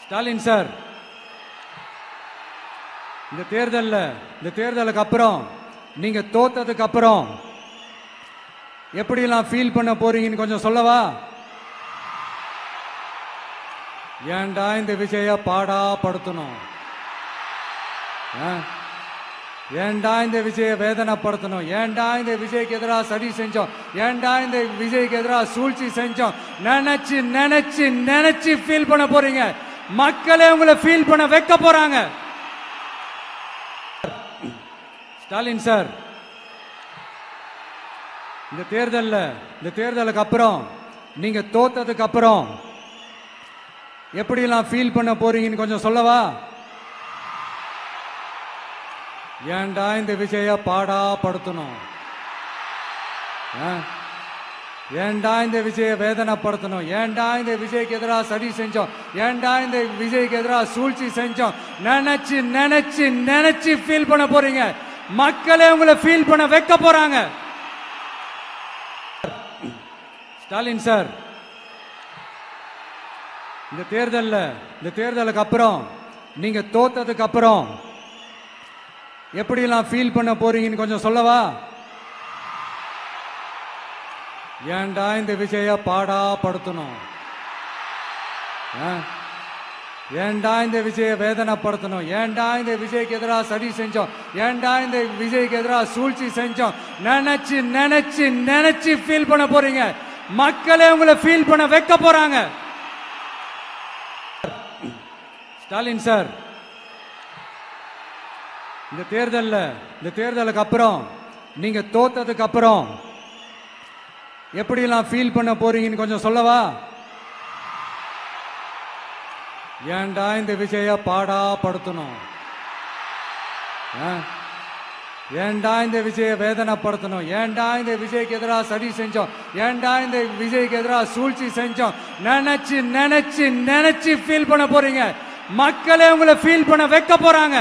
Stalin sir, இந்த தேர்தலுக்கு அப்புறம் நீங்க தோத்ததுக்கு அப்புறம் எப்படிலாம் ஃபீல் பண்ண போறீங்கன்னு கொஞ்சம் சொல்லவா? ஏன்டா இந்த விஜய பாடா படுத்தணும்? ஏன்டா இந்த விஜய வேதனைப்படுத்தணும்? ஏன்டா இந்த விஜய்க்கு எதிராக சதி செஞ்சோம்? ஏன்டா இந்த விஜய்க்கு எதிராக சூழ்ச்சி செஞ்சோம்? நினைச்சு நினைச்சு நினைச்சு ஃபீல் பண்ண போறீங்க. மக்களே உங்களை ஃபீல் பண்ண வைக்க போறாங்க. ஸ்டாலின் சார், இந்த தேர்தலுக்கு அப்புறம் நீங்க தோத்ததுக்கு அப்புறம் எப்படிலாம் ஃபீல் பண்ண போறீங்கன்னு கொஞ்சம் சொல்லவா? ஏன்டா இந்த விஜய பாடா படுத்தணும்? ஏன்டா இந்த விஜய வேதனைப்படுத்தணும்? ஏன்டா இந்த விஜய்க்கு எதிராக சதி செஞ்சோம்? ஏன்டா இந்த விஜய்க்கு எதிராக சூழ்ச்சி செஞ்சோம்? நினைச்சு நினைச்சு நினைச்சு ஃபீல் பண்ண போறீங்க. மக்களே உங்களை ஃபீல் பண்ண வைக்க போறாங்க. ஸ்டாலின் சார், இந்த தேர்தலுக்கு அப்புறம் நீங்க தோத்ததுக்கு அப்புறம் எப்படிலாம் ஃபீல் பண்ண போறீங்கன்னு கொஞ்சம் சொல்லவா? ஏன்டா இந்த விஜய பாடா படுத்தணும்? ஏன்டா இந்த விஜய வேதனைப்படுத்தணும்? ஏன்டா இந்த விஜய்க்கு எதிராக சதி செஞ்சோம்? ஏன்டா இந்த விஜய்க்கு எதிராக சூழ்ச்சி செஞ்சோம்? நினைச்சு நினைச்சு நினைச்சு ஃபீல் பண்ண போறீங்க. மக்களே உங்களை ஃபீல் பண்ண வைக்க போறாங்க. ஸ்டாலின் சார், இந்த தேர்தலுக்கு அப்புறம் நீங்க தோத்ததுக்கு அப்புறம் எப்படிலாம் ஃபீல் பண்ண போறீங்கன்னு கொஞ்சம் சொல்லவா? ஏன்டா இந்த விஜய பாடா படுத்தணும்? ஏன்டா இந்த விஜய வேதனைப்படுத்தணும்? ஏன்டா இந்த விஜய்க்கு எதிராக சூழ்ச்சி செஞ்சோம்? நினைச்சு நினைச்சு நினைச்சு ஃபீல் பண்ண போறீங்க. மக்களே உங்களை ஃபீல் பண்ண வைக்க போறாங்க. ஸ்டாலின் சார், இந்த தேர்தலுக்கு அப்புறம் நீங்க தோத்ததுக்கு அப்புறம் எப்படிலாம் ஃபீல் பண்ண போறீங்கன்னு கொஞ்சம் சொல்லவா? ஏன்டா இந்த விஜய பாடா படுத்தணும்? ஏன்டா இந்த விஜய வேதனைப்படுத்தணும்? ஏன்டா இந்த விஜய்க்கு எதிராக சதி செஞ்சோம்? ஏன்டா இந்த விஜய்க்கு எதிராக சூழ்ச்சி செஞ்சோம்? நினைச்சு நினைச்சு நினைச்சு ஃபீல் பண்ண போறீங்க. மக்களே உங்களை ஃபீல் பண்ண வைக்க போறாங்க.